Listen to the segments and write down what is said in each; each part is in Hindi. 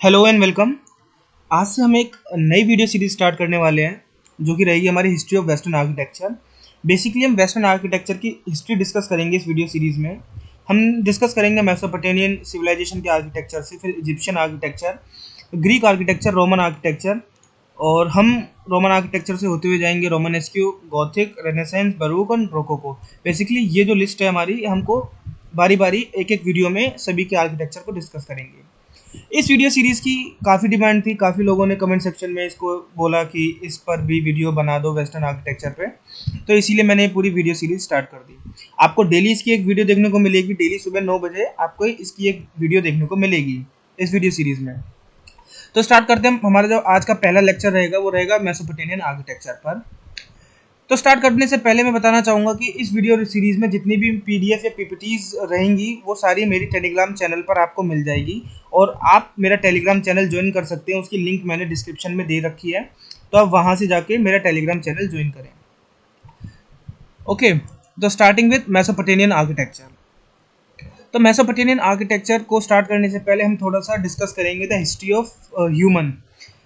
Hello and welcome. आज से हम एक नई वीडियो सीरीज स्टार्ट करने वाले हैं जो कि रहेगी हमारी history of western architecture. Basically हम वेस्टर्न आर्किटेक्चर की हिस्ट्री डिस्कस करेंगे इस वीडियो सीरीज में। हम डिस्कस करेंगे मेसोपोटामियन सिविलाइजेशन के आर्किटेक्चर से, फिर Egyptian architecture, Greek architecture, Roman architecture, और हम रोमन आर्किटेक्चर से होते हुए जाएंगे रोमानेस्क्यू, गॉथिक, रेनेसेंस, बरूक और रोकोको। बेसिकली ये जो लिस्ट है हमारी, हमको बारी बारी एक एक वीडियो में सभी के आर्किटेक्चर को डिस्कस करेंगे। इस वीडियो सीरीज की काफ़ी डिमांड थी, काफ़ी लोगों ने कमेंट सेक्शन में इसको बोला कि इस पर भी वीडियो बना दो वेस्टर्न आर्किटेक्चर पे, तो इसीलिए मैंने पूरी वीडियो सीरीज स्टार्ट कर दी। आपको डेली इसकी एक वीडियो देखने को मिलेगी, डेली सुबह 9 बजे आपको इसकी एक वीडियो देखने को मिलेगी इस वीडियो सीरीज में। तो स्टार्ट करते हैं। हमारा जो आज का पहला लेक्चर रहेगा वो रहेगा मेसोपोटामियन आर्किटेक्चर पर। तो स्टार्ट करने से पहले मैं बताना चाहूँगा कि इस वीडियो सीरीज में जितनी भी पीडीएफ या पीपीटीज रहेंगी वो सारी मेरी टेलीग्राम चैनल पर आपको मिल जाएगी, और आप मेरा टेलीग्राम चैनल ज्वाइन कर सकते हैं। उसकी लिंक मैंने डिस्क्रिप्शन में दे रखी है, तो आप वहाँ से जाके मेरा टेलीग्राम चैनल ज्वाइन करें। ओके, तो स्टार्टिंग विद मेसोपोटामियन आर्किटेक्चर। तो मेसोपोटामियन आर्किटेक्चर को स्टार्ट करने से पहले हम थोड़ा सा डिस्कस करेंगे the history of human.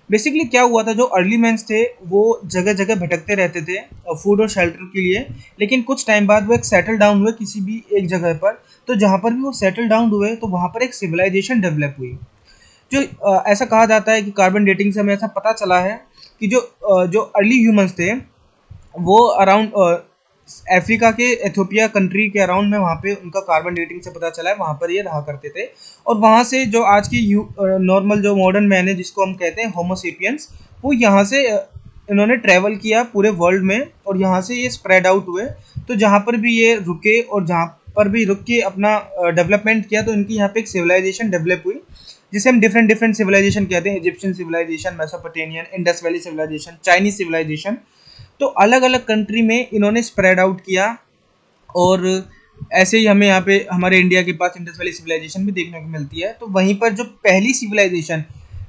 Basically क्या हुआ था, जो अर्ली मैंस थे वो जगह जगह भटकते रहते थे फूड और शेल्टर के लिए, लेकिन कुछ टाइम बाद वो एक सेटल डाउन हुए किसी भी एक जगह पर। तो जहाँ पर भी वो सेटल डाउन हुए तो वहाँ पर एक सिविलाइजेशन डेवलप हुई। जो ऐसा कहा जाता है कि कार्बन डेटिंग से हमें ऐसा पता चला है कि जो अर्ली ह्यूमंस थे वो अराउंड अफ्रीका के एथियोपिया कंट्री के अराउंड में, वहाँ पे उनका कार्बन डेटिंग से पता चला है, वहाँ पर ये रहा करते थे। और वहाँ से जो आज की नॉर्मल जो मॉडर्न मैन है जिसको हम कहते हैं होमोसेपियंस, वो यहाँ से इन्होंने ट्रैवल किया पूरे वर्ल्ड में, और यहाँ से ये स्प्रेड आउट हुए। तो जहाँ पर भी ये रुके और जहाँ पर भी रुक के अपना डेवलपमेंट किया, तो इनकी यहाँ पे एक सिविलाइजेशन डेवलप हुई जिसे हम डिफरेंट डिफरेंट सिविलाइजेशन कहते हैं। Egyptian civilization, Mesopotamian, Indus valley civilization, Chinese civilization. तो अलग अलग कंट्री में इन्होंने स्प्रेड आउट किया, और ऐसे ही हमें यहाँ पे हमारे इंडिया के पास इंडस वैली सिविलाइजेशन भी देखने को मिलती है। तो वहीं पर जो पहली सिविलाइजेशन,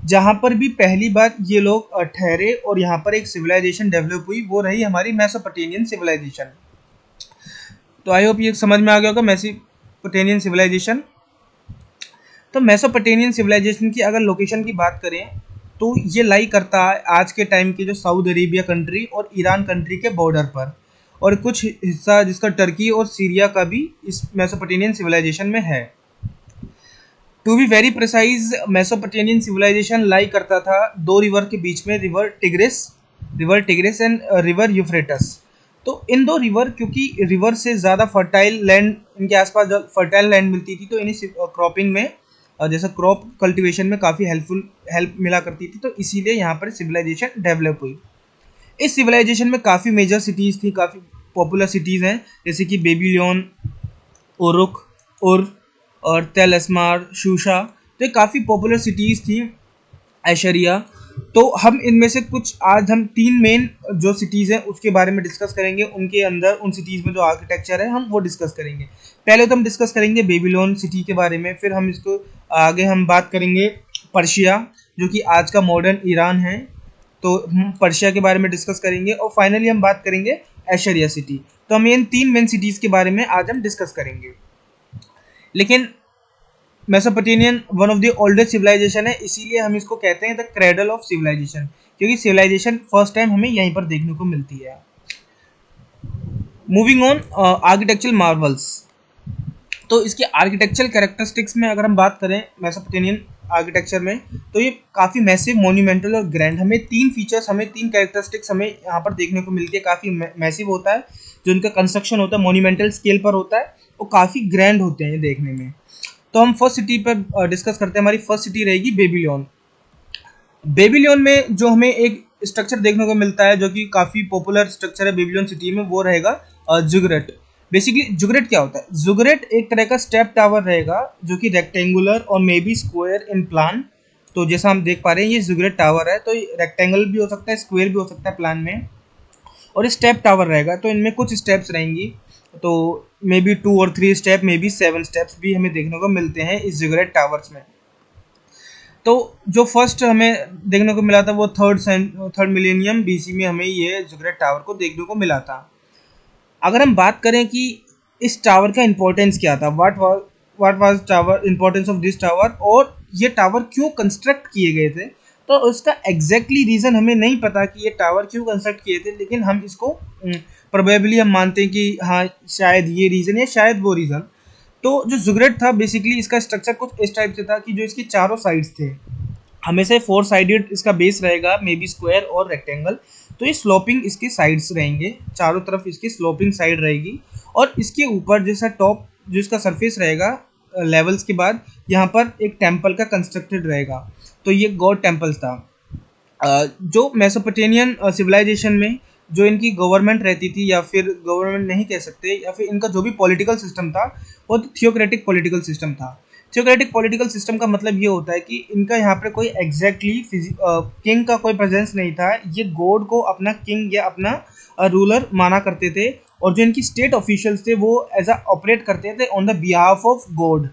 जहाँ पर भी पहली बार ये लोग ठहरे और यहाँ पर एक सिविलाइजेशन डेवलप हुई, वो रही हमारी मेसोपोटामियन सिविलाइजेशन। तो आई होप ये समझ में आ गया होगा मेसोपोटामियन सिविलाइजेशन। तो मेसोपोटामियन सिविलाइजेशन की अगर लोकेशन की बात करें तो ये लाई करता है आज के टाइम के जो सऊदी अरेबिया कंट्री और ईरान कंट्री के बॉर्डर पर, और कुछ हिस्सा जिसका टर्की और सीरिया का भी इस मेसोपोटामियन सिविलाइजेशन में है। To be very precise, Mesopotamian civilization lie करता था दो रिवर के बीच में, river Tigris and river Euphrates. तो इन दो रिवर, क्योंकि रिवर से ज़्यादा फर्टाइल लैंड इनके आसपास फर्टाइल लैंड मिलती थी, तो इन्हें क्रॉपिंग में, जैसा क्रॉप कल्टीवेशन में काफ़ी हेल्प मिला करती थी, तो इसीलिए यहाँ पर सिविलाइजेशन डेवलप हुई। इस सिविलाइजेशन में काफ़ी मेजर सिटीज़ थी, काफ़ी पॉपुलर सिटीज़ हैं, जैसे कि बेबीलोन, उरुक, उर और तेल अस्मार, शूशा। तो ये काफ़ी पॉपुलर सिटीज़ थी, ऐशरिया। तो हम इनमें से कुछ, आज हम 3 मेन जो सिटीज़ हैं उसके बारे में डिस्कस करेंगे। उनके अंदर उन सिटीज़ में जो आर्किटेक्चर है हम वो डिस्कस करेंगे। पहले तो हम डिस्कस करेंगे बेबीलोन सिटी के बारे में, फिर हम इसको आगे हम बात करेंगे पर्शिया, जो कि आज का मॉडर्न ईरान है, तो हम पर्शिया के बारे में डिस्कस करेंगे, और फाइनली हम बात करेंगे ऐशरिया सिटी। तो हम इन 3 मेन सिटीज़ के बारे में आज हम डिस्कस करेंगे। लेकिन Mesopotamian one of the oldest civilization है, इसीलिए हम इसको कहते हैं द क्रेडल ऑफ सिविलाइजेशन, क्योंकि सिविलाइजेशन फर्स्ट टाइम हमें यहीं पर देखने को मिलती है। Moving on, architectural marvels. तो इसके आर्किटेक्चरल कैरेक्टरिस्टिक्स में अगर हम बात करें मेसोपोटामियन आर्किटेक्चर में, तो ये काफ़ी मैसिव, मोन्यूमेंटल और ग्रैंड। हमें 3 फीचर्स, हमें 3 कैरेक्टरिस्टिक्स हमें यहाँ पर देखने को मिलती है। काफ़ी मैसिव होता है जो इनका कंस्ट्रक्शन होता है, मोन्यूमेंटल स्केल पर होता है, और काफ़ी ग्रैंड होते हैं देखने में। तो हम फर्स्ट सिटी पर डिस्कस करते हैं। हमारी फर्स्ट सिटी रहेगी बेबीलोन। बेबीलोन में जो हमें एक स्ट्रक्चर देखने को मिलता है जो कि काफ़ी पॉपुलर स्ट्रक्चर है बेबीलोन सिटी में, वो रहेगा जुगरेट। बेसिकली जुगरेट क्या होता है? जुगरेट एक तरह का स्टेप टावर रहेगा जो कि रेक्टेंगुलर और may be square in plan. तो जैसा हम देख पा रहे हैं ये जुगरेट टावर है, तो रेक्टेंगल भी हो सकता है, स्क्वायर भी हो सकता है प्लान में, और स्टेप टावर रहेगा। तो इनमें कुछ स्टेप्स रहेंगी, तो मे बी 2 और 3 स्टेप, मे बी 7 स्टेप्स भी हमें देखने को मिलते हैं इस जुगरेट टावर्स में। तो जो फर्स्ट हमें देखने को मिला था वो थर्ड मिलेनियम बीसी में हमें ये जुगरेट टावर को देखने को मिला था। अगर हम बात करें कि इस टावर का इंपॉर्टेंस क्या था, what what was tower, importance of this tower, और ये टावर क्यों कंस्ट्रक्ट किए गए थे। तो उसका एग्जैक्टली रीज़न हमें नहीं पता कि ये टावर क्यों कंस्ट्रक्ट किए थे, लेकिन हम इसको प्रोबेबली हम मानते हैं कि हाँ शायद ये रीज़न या शायद वो रीज़न। तो जो ज़िगुरैट था बेसिकली इसका स्ट्रक्चर कुछ इस टाइप से था कि जो इसकी चारों साइड्स थे, हमेशा 4 साइडेड इसका बेस रहेगा, मे बी स्क्वायर और रेक्टेंगल। तो ये स्लोपिंग इसके साइड्स रहेंगे, चारों तरफ इसकी स्लोपिंग साइड रहेगी, और इसके ऊपर जैसा टॉप जो इसका सरफेस रहेगा लेवल्स के बाद, यहाँ पर एक टेम्पल का कंस्ट्रक्टेड रहेगा। तो ये गॉड टेम्पल्स था। जो मेसोपोटेमियन सिविलाइजेशन में जो इनकी गवर्नमेंट रहती थी, या फिर गवर्नमेंट नहीं कह सकते, या फिर इनका जो भी पॉलिटिकल सिस्टम था वो थियोक्रेटिक पॉलिटिकल सिस्टम था। थियोक्रेटिक पॉलिटिकल सिस्टम का मतलब ये होता है कि इनका यहाँ पर कोई एग्जैक्टली किंग का कोई प्रेजेंस नहीं था, ये गॉड को अपना किंग या अपना रूलर माना करते थे, और जो इनकी स्टेट ऑफिशियल्स थे वो एज अ ऑपरेट करते थे on the behalf of God.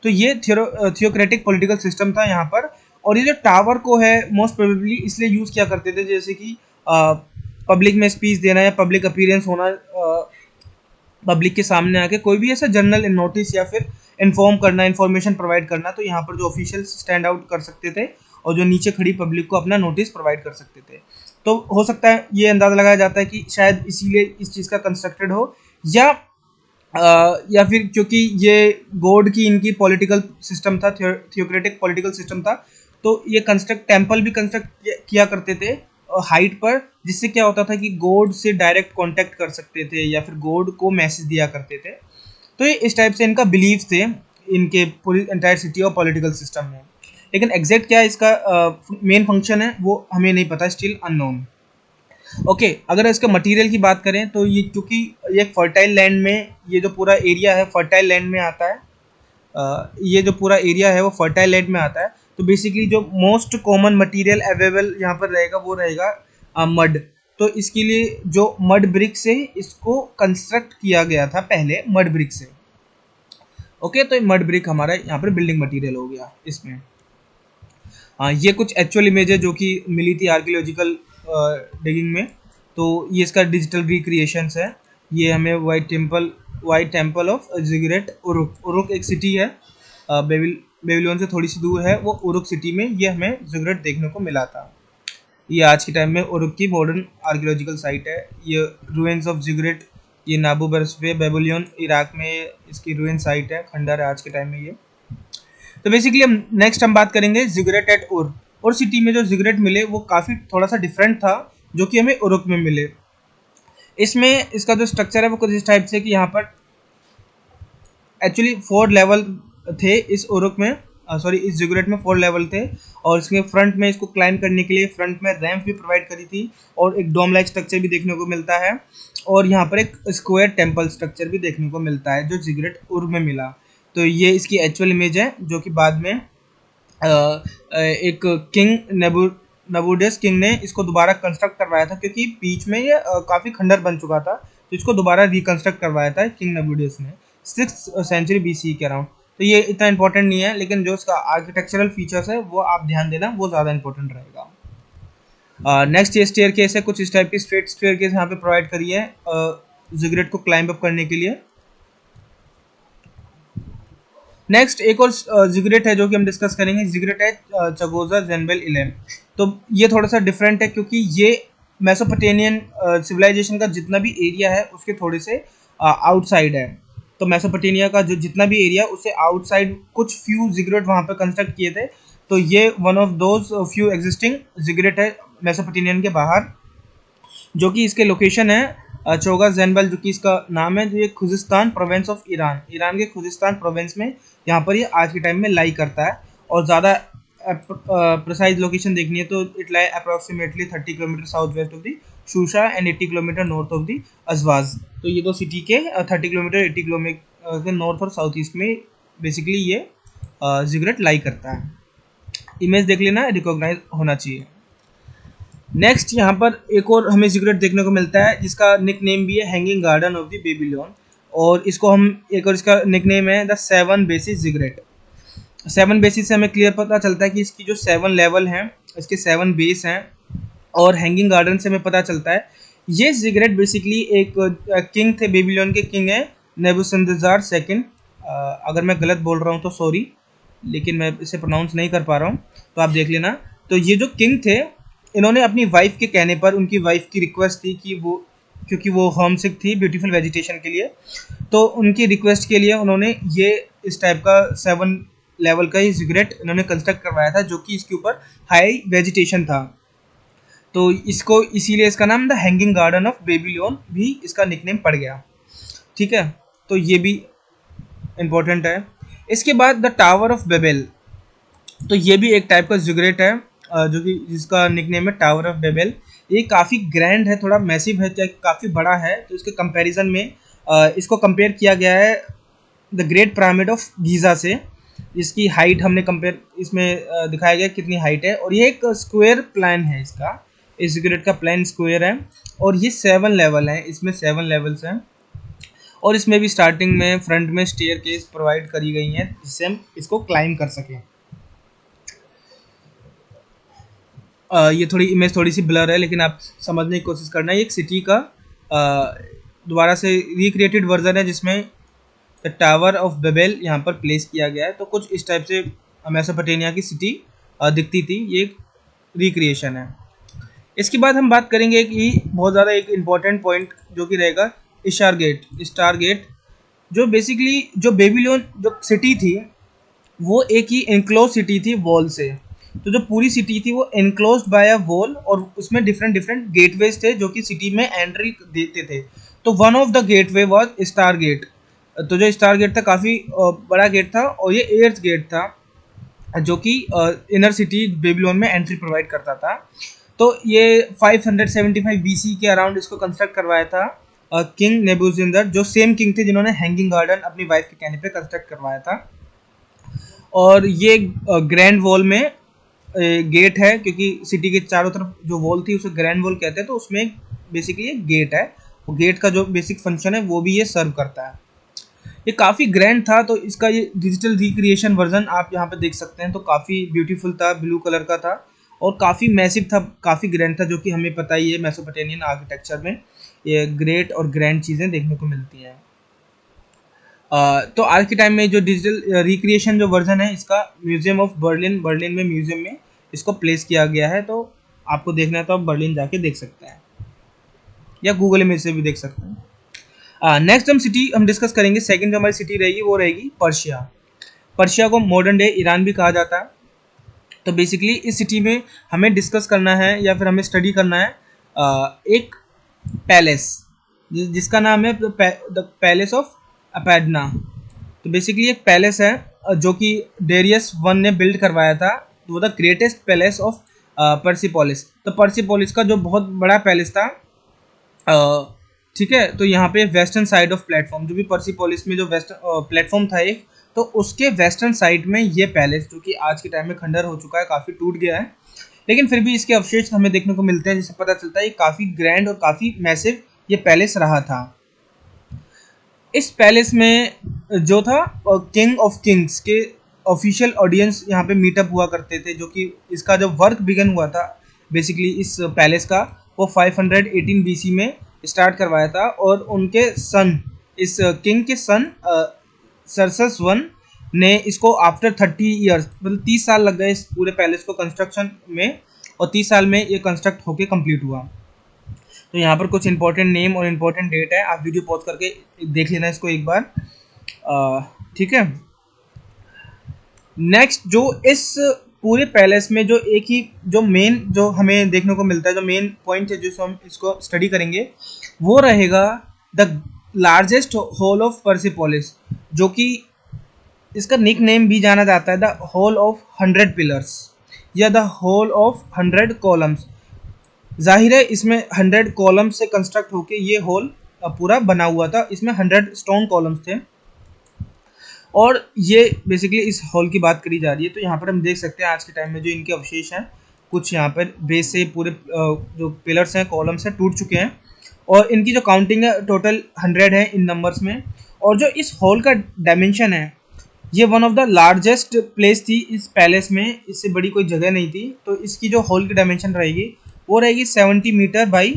तो ये थियोक्रेटिक पॉलिटिकल सिस्टम था यहाँ पर। और ये जो टावर को है मोस्ट प्रोबेबली इसलिए यूज़ किया करते थे, जैसे कि पब्लिक में स्पीच देना या पब्लिक अपीयरेंस होना, पब्लिक के सामने आके कोई भी ऐसा जर्नल नोटिस या फिर इन्फॉर्म करना, इन्फॉर्मेशन प्रोवाइड करना, तो यहाँ पर जो ऑफिशियल्स स्टैंड आउट कर सकते थे और जो नीचे खड़ी पब्लिक को अपना नोटिस प्रोवाइड कर सकते थे। तो हो सकता है ये अंदाज़ा लगाया जाता है कि शायद इसीलिए इस चीज़ का कंस्ट्रक्टेड हो, या फिर क्योंकि ये गॉड की इनकी पॉलिटिकल सिस्टम था, थियोक्रेटिक पॉलिटिकल सिस्टम था, तो ये टेम्पल भी कंस्ट्रक्ट किया करते थे हाइट पर, जिससे क्या होता था कि गॉड से डायरेक्ट कांटेक्ट कर सकते थे या फिर गॉड को मैसेज दिया करते थे। तो ये इस टाइप से इनका बिलीव थे इनके पूरी एंटायर सिटी और पॉलिटिकल सिस्टम में। लेकिन एग्जैक्ट क्या इसका मेन फंक्शन है वो हमें नहीं पता, स्टिल अननोन। ओके, अगर इसके मटेरियल की बात करें तो ये क्योंकि ये फर्टाइल लैंड में, ये जो पूरा एरिया है फर्टाइल लैंड में आता है, ये जो पूरा एरिया है वो फर्टाइल लैंड में आता है, तो बेसिकली जो मोस्ट कॉमन मटेरियल अवेलेबल यहाँ पर रहेगा वो रहेगा मड। तो इसके लिए जो मड ब्रिक से इसको कंस्ट्रक्ट किया गया था पहले, मड ब्रिक से। ओके, तो मड ब्रिक हमारा यहाँ पर बिल्डिंग मटेरियल हो गया इसमें। ये कुछ एक्चुअल इमेज है जो कि मिली थी आर्कियोलॉजिकल डिगिंग में। तो ये इसका डिजिटल रिक्रिएशंस है। ये हमें white temple of ziggurat Uruk एक सिटी है, बेबीलोन से थोड़ी सी दूर है, वो उरुक सिटी में ये हमें ज़िगुरैट देखने को मिला था। ये आज के टाइम में उरुक की मॉडर्न आर्कियोलॉजिकल साइट है। ये रूइंस ऑफ ज़िगुरैट, ये नाबू बर्सवे बेबीलोन इराक में इसकी रूइन साइट है, खंडर है आज के टाइम में ये। तो बेसिकली हम बात करेंगे ज़िगुरैट एट उर सिटी में जो ज़िगुरैट मिले वो काफ़ी थोड़ा सा डिफरेंट था जो कि हमें उरुक में मिले। इसमें इसका जो स्ट्रक्चर है वो कुछ इस टाइप से कि यहाँ पर एक्चुअली 4 लेवल थे इस उरुक में, इस ज़िगुरैट में 4 लेवल थे, और इसके फ्रंट में इसको क्लाइम करने के लिए फ्रंट में रैंप भी प्रोवाइड करी थी, और एक डोम लाइक स्ट्रक्चर भी देखने को मिलता है, और यहाँ पर एक स्क्वायर टेम्पल स्ट्रक्चर भी देखने को मिलता है जो ज़िगुरैट उर में मिला। तो ये इसकी एक्चुअल इमेज है जो कि बाद में एक किंग नबूडियस किंग ने इसको दोबारा कंस्ट्रक्ट करवाया था, क्योंकि बीच में ये काफ़ी खंडर बन चुका था, तो इसको दोबारा रिकंस्ट्रक्ट करवाया था किंग नबूडियस ने 6th सेंचुरी BC के अराउंड। तो ये इतना इंपॉर्टेंट नहीं है, लेकिन जो इसका आर्किटेक्चरल फीचर्स है वो आप ध्यान देना, वो ज़्यादा इंपॉर्टेंट रहेगा। नेक्स्ट ये स्टेयर केस है, कुछ इस टाइप की स्ट्रेट स्टेयर केस यहाँ पे प्रोवाइड करी है ज़िगुरैट को क्लाइंब अप करने के लिए। नेक्स्ट एक और ज़िगुरैट है जो कि हम डिस्कस करेंगे, ज़िगुरैट है चगोजा ज़ेनबेल इलेम। तो ये थोड़ा सा डिफरेंट है क्योंकि ये मेसोपोटेमियन सिविलाइजेशन का जितना भी एरिया है उसके थोड़े से आउटसाइड है। तो मेसोपोटेमिया का जो जितना भी एरिया उससे आउटसाइड कुछ फ्यू ज़िगुरैट वहाँ पे कंस्ट्रक्ट किए थे। तो ये one of those few existing ziggurat है मेसोपोटेमियन के बाहर, जो कि इसके लोकेशन है चोगा ज़ेनबेल, जो कि इसका नाम है, जो ये खुजिस्तान प्रोविंस ऑफ ईरान के खुजिस्तान प्रोविंस में यहाँ पर ये आज के टाइम में लाई करता है। और ज़्यादा प्रिसाइज लोकेशन देखनी है तो it lie approximately 30 kilometre south west of the Shusha and 80 kilometre north of the Ahvaz. तो ये दो सिटी के 30 किलोमीटर 80 किलोमीटर के नॉर्थ और साउथ ईस्ट में बेसिकली ये ज़िगुरैट लाई करता है। इमेज देख लेना, रिकॉग्नाइज होना चाहिए। नेक्स्ट यहाँ पर एक और हमें ज़िगुरैट देखने को मिलता है जिसका निक नेम भी है hanging garden of the Babylon, और इसको हम एक और इसका निक नेम है द 7 बेसिस ज़िगुरैट। 7 बेसिस से हमें क्लियर पता चलता है कि इसकी जो 7 लेवल हैं, इसके 7 बेस हैं, और हैंगिंग गार्डन से हमें पता चलता है ये ज़िगुरैट बेसिकली एक किंग थे, बेबीलोन के किंग है नेबुकदनेस्सर II, अगर मैं गलत बोल रहा हूँ तो सॉरी, लेकिन मैं इसे प्रोनाउंस नहीं कर पा रहा हूँ, तो आप देख लेना। तो ये जो किंग थे, इन्होंने अपनी वाइफ के कहने पर, उनकी वाइफ की रिक्वेस्ट थी कि वो, क्योंकि वो होम सिक थी ब्यूटीफुल वेजिटेशन के लिए, तो उनकी रिक्वेस्ट के लिए उन्होंने ये इस टाइप का 7 लेवल का ही जिगरेट इन्होंने कंस्ट्रक्ट करवाया था, जो कि इसके ऊपर हाई वेजिटेशन था। तो इसको इसीलिए इसका नाम the hanging garden of Babylon भी इसका निकनेम पड़ गया। ठीक है, तो ये भी इम्पोर्टेंट है। इसके बाद द टावर ऑफ बेबेल, तो ये भी एक टाइप का जिगरेट है, जो कि जिसका निकनेम है टावर ऑफ बेबेल। ये काफ़ी ग्रैंड है, थोड़ा मैसिव है, काफ़ी बड़ा है। तो इसके कंपैरिजन में इसको कंपेयर किया गया है the great pyramid of Giza से। इसकी हाइट हमने कंपेयर, इसमें दिखाया गया कितनी हाइट है, और ये एक स्क्वायर प्लान है इसका, इस जिगरेट का प्लान स्क्वायर है, और ये 7 लेवल हैं, इसमें 7 लेवल्स हैं, और इसमें भी स्टार्टिंग में फ्रंट में स्टेयर केस प्रोवाइड करी गई हैं जिससे हम इसको क्लाइम कर सकें। ये थोड़ी इमेज थोड़ी सी ब्लर है, लेकिन आप समझने की कोशिश करना। ये एक सिटी का दोबारा से रिक्रिएटेड वर्जन है, जिसमें द टावर ऑफ बेबेल यहाँ पर प्लेस किया गया है। तो कुछ इस टाइप से मेसोपोटामिया की सिटी दिखती थी, ये एक रिक्रिएशन है। इसके बाद हम बात करेंगे एक ही बहुत ज़्यादा एक इम्पॉर्टेंट पॉइंट, जो कि रहेगा स्टार गेट, जो बेसिकली जो बेबीलोन जो सिटी थी वो एक ही एनक्लोज सिटी थी वॉल से। तो जो पूरी सिटी थी वो एनक्लोज्ड बाय अ वॉल, और उसमें डिफरेंट डिफरेंट गेटवेज थे जो कि सिटी में एंट्री देते थे। तो one of the gateway was star gate. तो जो स्टार गेट था काफ़ी बड़ा गेट था, और ये 8th गेट था, जो कि इनर सिटी बेबीलोन में एंट्री प्रोवाइड करता था। तो ये 575 BC के अराउंड इसको कंस्ट्रक्ट करवाया था किंग नेबूजरदान, जो सेम किंग थे जिन्होंने हैंगिंग गार्डन अपनी वाइफ के कहने पे कंस्ट्रक्ट करवाया था। और ये ग्रैंड वॉल में गेट है, क्योंकि सिटी के चारों तरफ जो वॉल थी उसे ग्रैंड वॉल कहते हैं। तो उसमें बेसिकली एक गेट है, वो गेट का जो बेसिक फंक्शन है वो भी ये सर्व करता है। ये काफ़ी ग्रैंड था, तो इसका ये डिजिटल रिक्रिएशन वर्जन आप यहाँ पे देख सकते हैं। तो काफ़ी ब्यूटीफुल था, ब्लू कलर का था, और काफ़ी मैसिव था, काफ़ी ग्रैंड था, जो कि हमें पता ही है मेसोपोटामियन आर्किटेक्चर में ये ग्रेट और ग्रैंड चीज़ें देखने को मिलती हैं। तो आज के टाइम में जो डिजिटल रिक्रिएशन जो वर्जन है इसका म्यूजियम ऑफ बर्लिन में म्यूजियम में इसको प्लेस किया गया है। तो आपको देखना है तो आप बर्लिन जाके देख सकते हैं, या गूगल इमेज से भी देख सकते हैं। नेक्स्ट हम सिटी हम डिस्कस करेंगे, सेकंड जो हमारी सिटी रहेगी वो रहेगी पर्शिया। पर्शिया को मॉडर्न डे ईरान भी कहा जाता है। तो बेसिकली इस सिटी में हमें डिस्कस करना है या फिर हमें स्टडी करना है एक पैलेस जिसका नाम है द पैलेस ऑफ अपेडना। तो बेसिकली एक पैलेस है जो कि डेरियस 1 ने बिल्ड करवाया था। तो वो द ग्रेटेस्ट पैलेस ऑफ पर्सिपोलिस। तो पर्सिपोलिस का जो बहुत बड़ा पैलेस था, ठीक है। तो यहाँ पे वेस्टर्न साइड ऑफ प्लेटफॉर्म, जो भी पर्सिपोलिस में जो वेस्टर्न प्लेटफॉर्म था एक, तो उसके वेस्टर्न साइड में ये पैलेस, जो कि आज के टाइम में खंडर हो चुका है, काफ़ी टूट गया है, लेकिन फिर भी इसके अवशेष हमें देखने को मिलते हैं, जिससे पता चलता है ये काफ़ी ग्रैंड और काफ़ी मैसिव ये पैलेस रहा था। इस पैलेस में जो था किंग ऑफ किंग्स के ऑफिशियल ऑडियंस यहाँ पे मीटअप हुआ करते थे, जो कि इसका जो वर्क बिगन हुआ था बेसिकली इस पैलेस का, वो 518 BC में स्टार्ट करवाया था। और उनके सन, इस किंग के सन सर्सस 1 ने इसको आफ्टर 30 ईयर्स, मतलब 30 साल लग गए इस पूरे पैलेस को कंस्ट्रक्शन में, और 30 साल में ये कंस्ट्रक्ट होके कंप्लीट हुआ। तो यहाँ पर कुछ इंपॉर्टेंट नेम और इम्पोर्टेंट डेट है, आप वीडियो पॉज करके देख लेना इसको एक बार, ठीक है। नेक्स्ट जो इस पूरे पैलेस में जो एक ही जो मेन जो हमें देखने को मिलता है, जो मेन पॉइंट है जिसको हम इसको स्टडी करेंगे, वो रहेगा द लार्जेस्ट हॉल ऑफ पर्सिपोलिस, जो कि इसका निक नेम भी जाना जाता है द हॉल ऑफ 100 पिलर्स या द हॉल ऑफ 100 कॉलम्स। जाहिर है इसमें 100 कॉलम से कंस्ट्रक्ट होके ये हॉल पूरा बना हुआ था। इसमें 100 स्टोन कॉलम्स थे, और ये बेसिकली इस हॉल की बात करी जा रही है। तो यहाँ पर हम देख सकते हैं आज के टाइम में जो इनके अवशेष हैं, कुछ यहाँ पर बेस से पूरे जो पिलर्स हैं, कॉलम्स हैं, टूट चुके हैं, और इनकी जो काउंटिंग है टोटल 100 है इन नंबर्स में। और जो इस हॉल का डायमेंशन है, ये one of the largest place थी इस पैलेस में, इससे बड़ी कोई जगह नहीं थी। तो इसकी जो हॉल की डायमेंशन रहेगी वो रहेगी 70 मीटर बाई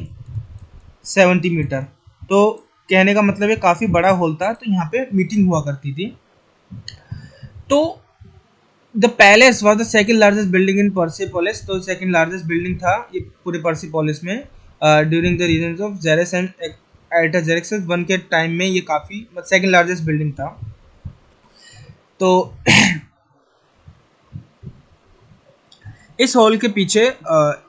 70 मीटर। तो कहने का मतलब ये काफ़ी बड़ा हॉल था। तो यहाँ पे मीटिंग हुआ करती थी। तो the palace was the second largest building in Persepolis, तो सेकेंड लार्जेस्ट बिल्डिंग था ये पूरे पर्सिपोलिस में during the region of Xerxes and Artaxerxes one के टाइम में ये काफ़ी सेकेंड लार्जेस्ट बिल्डिंग था। तो इस हॉल के पीछे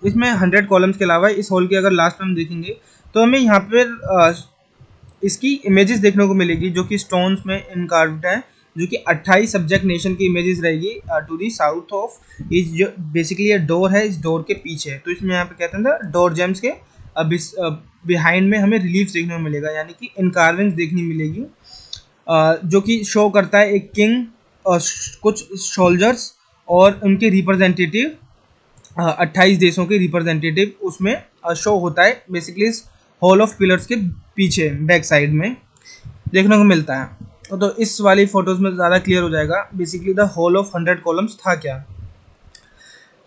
इसमें 100 कॉलम्स के अलावा इस हॉल के अगर लास्ट में हम देखेंगे तो हमें यहाँ पर इसकी इमेजेस देखने को मिलेगी जो कि स्टोन्स में इनकार्व्ड है, जो कि 28 सब्जेक्ट नेशन की इमेजेस रहेगी टू दी साउथ ऑफ इस जो बेसिकली ये डोर है, इस डोर के पीछे। तो इसमें यहाँ पे कहते हैं ना डोर जेम्स के बिहाइंड में हमें रिलीफ देखने को मिलेगा, यानी कि इनकार्विंग्स देखने मिलेगी जो कि शो करता है एक किंग, कुछ सोल्जर्स और उनके रिप्रेजेंटेटिव, 28 देशों के रिप्रेजेंटेटिव उसमें शो होता है बेसिकली इस हॉल ऑफ पिलर्स के पीछे बैक साइड में देखने को मिलता है। तो इस वाली फोटोज में ज़्यादा क्लियर हो जाएगा basically the hall of 100 columns था क्या।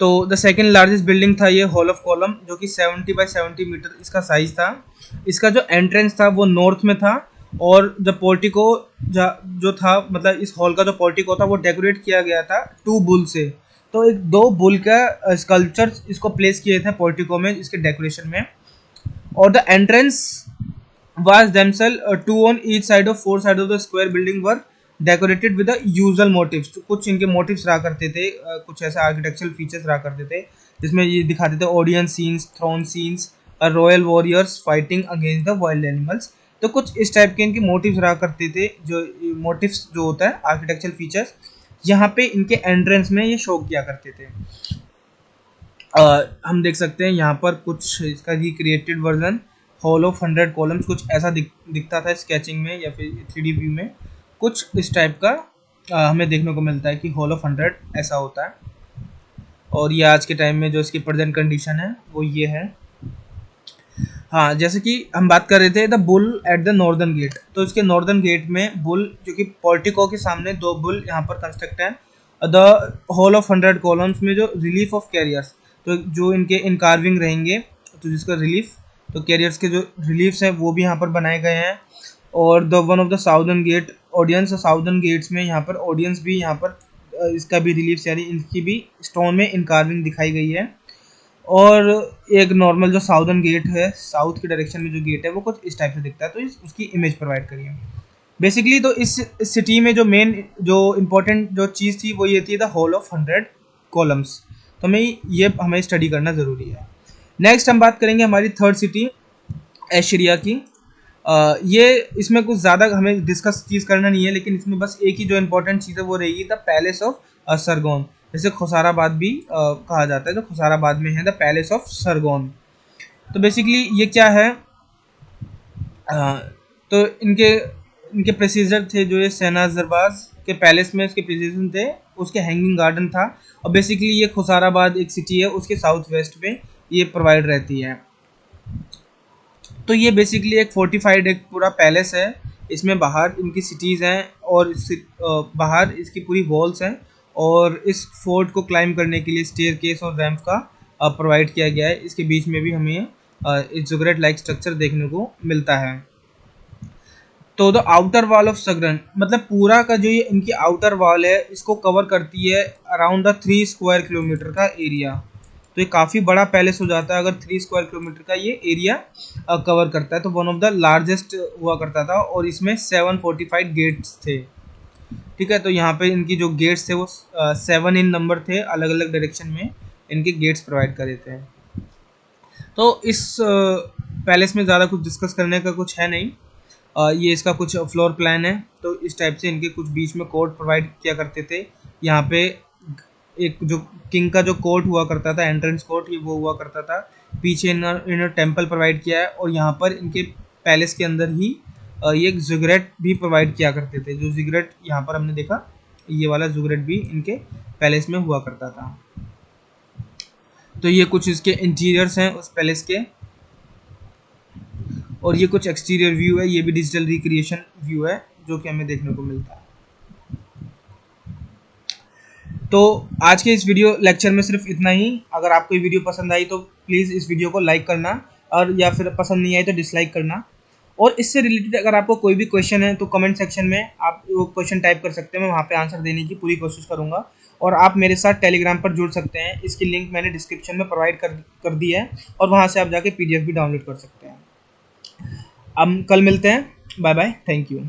तो द सेकेंड लार्जेस्ट बिल्डिंग था ये हॉल ऑफ कॉलम, जो कि 70 बाई 70 मीटर इसका साइज था। इसका जो एंट्रेंस था वो नॉर्थ में था और जो पोर्टिको जो था मतलब इस हॉल का जो पोर्टिको था वो डेकोरेट किया गया था 2 बुल से। तो एक 2 बुल का स्कल्पचर इसको प्लेस किए थे पोर्टिको में इसके डेकोरेशन में। और the entrance was themselves 2 on each side of 4 sides of the square building were decorated with the usual motifs। तो कुछ इनके मोटिव्स रहा करते थे, कुछ ऐसे आर्किटेक्चरल फीचर्स रहा करते थे जिसमें ये दिखाते थे audience scenes, throne scenes, royal warriors fighting against the wild animals. तो कुछ इस टाइप के इनके मोटिव्स रहा करते थे, जो मोटिव्स जो होता है आर्किटेक्चरल फीचर्स यहाँ पे इनके एंट्रेंस में ये शो किया करते थे। हम देख सकते हैं यहाँ पर कुछ इसका recreated version hall of 100 columns कुछ ऐसा दिखता था स्केचिंग में या फिर 3D व्यू में, कुछ इस टाइप का हमें देखने को मिलता है कि हॉल ऑफ 100 ऐसा होता है। और ये आज के टाइम में जो इसकी प्रेजेंट कंडीशन है वो ये है। हाँ, जैसे कि हम बात कर रहे थे the bull at the northern gate, तो इसके नॉर्दर्न गेट में बुल जो कि पोर्टिको के सामने 2 बुल यहाँ पर कंस्ट्रक्ट है। द हॉल ऑफ 100 कॉलम्स में जो रिलीफ ऑफ कैरियर्स, तो जो इनके इनकार्विंग रहेंगे तो जिसका रिलीफ, तो कैरियर्स के जो रिलीफ्स हैं वो भी यहाँ पर बनाए गए हैं। और the one of the southern gate audience, southern gates में यहाँ पर ऑडियंस भी यहाँ पर इसका भी रिलीफ यानी इनकी भी स्टोन में इनकार्विंग दिखाई गई है। और एक नॉर्मल जो साउदर्न गेट है, साउथ की डायरेक्शन में जो गेट है वो कुछ इस टाइप से दिखता है, तो उसकी इमेज प्रोवाइड करिए बेसिकली। तो इस सिटी में जो मेन जो इम्पोर्टेंट जो चीज़ थी वो ये थी द हॉल ऑफ 100 कॉलम्स, तो हमें स्टडी करना ज़रूरी है। नेक्स्ट हम बात करेंगे हमारी थर्ड सिटी एशिया की। ये इसमें कुछ ज़्यादा हमें डिस्कस चीज़ करना नहीं है, लेकिन इसमें बस एक ही जो इम्पोर्टेंट चीज़ है वो रहेगी द पैलेस ऑफ सरगोन, जैसे खुसाराबाद भी कहा जाता है, तो खुसाराबाद में है द पैलेस ऑफ सरगोन। तो बेसिकली ये क्या है, तो इनके प्रेसिडेंट थे जो ये सेनाजरबाज के पैलेस में इसके प्रेसिडेंट थे, उसके हैंगिंग गार्डन था। और बेसिकली ये खुसाराबाद एक सिटी है उसके साउथ वेस्ट में ये प्रोवाइड रहती है। तो ये बेसिकली एक फोर्टिफाइड एक पूरा पैलेस है, इसमें बाहर इनकी सिटीज़ हैं और बाहर इसकी पूरी वॉल्स हैं, और इस फोर्ट को क्लाइंब करने के लिए स्टेयर केस और रैंप का प्रोवाइड किया गया है। इसके बीच में भी हमें इस जुगरेट लाइक स्ट्रक्चर देखने को मिलता है। तो द आउटर वॉल ऑफ सरगन, मतलब पूरा का जो ये इनकी आउटर वॉल है इसको कवर करती है अराउंड द 3 स्क्वायर किलोमीटर का एरिया। तो ये काफ़ी बड़ा पैलेस हो जाता है अगर 3 स्क्वायर किलोमीटर का ये एरिया कवर करता है। तो वन ऑफ द लार्जेस्ट हुआ करता था और इसमें 745 गेट्स थे। ठीक है, तो यहाँ पे इनकी जो गेट्स थे वो 7 इन नंबर थे, अलग अलग डायरेक्शन में इनके गेट्स प्रोवाइड करे थे। तो इस पैलेस में ज़्यादा कुछ डिस्कस करने का कुछ है नहीं। ये इसका कुछ फ्लोर प्लान है, तो इस टाइप से इनके कुछ बीच में कोर्ट प्रोवाइड किया करते थे। यहाँ पे एक जो किंग का जो कोर्ट हुआ करता था, एंट्रेंस कोर्ट, ये वो हुआ करता था। पीछे इन्होंने टेम्पल प्रोवाइड किया है और यहाँ पर इनके पैलेस के अंदर ही ये एक जुगरेट भी प्रोवाइड किया करते थे। जो जुगरेट यहाँ पर हमने देखा, ये वाला जुगरेट भी इनके पैलेस में हुआ करता था। तो ये कुछ इसके इंटीरियर्स हैं उस पैलेस के, और ये कुछ एक्सटीरियर व्यू है, ये भी डिजिटल रिक्रिएशन व्यू है जो कि हमें देखने को मिलता है। तो आज के इस वीडियो लेक्चर में सिर्फ इतना ही। अगर आपको ये वीडियो पसंद आई तो प्लीज़ इस वीडियो को लाइक करना, और या फिर पसंद नहीं आई तो डिसलाइक करना। और इससे रिलेटेड अगर आपको कोई भी क्वेश्चन है तो कमेंट सेक्शन में आप वो क्वेश्चन टाइप कर सकते हैं, मैं वहाँ पे आंसर देने की पूरी कोशिश करूँगा। और आप मेरे साथ टेलीग्राम पर जुड़ सकते हैं, इसकी लिंक मैंने डिस्क्रिप्शन में प्रोवाइड कर दी है, और वहाँ से आप जाके PDF भी डाउनलोड कर सकते हैं। अब कल मिलते हैं, बाय बाय, थैंक यू।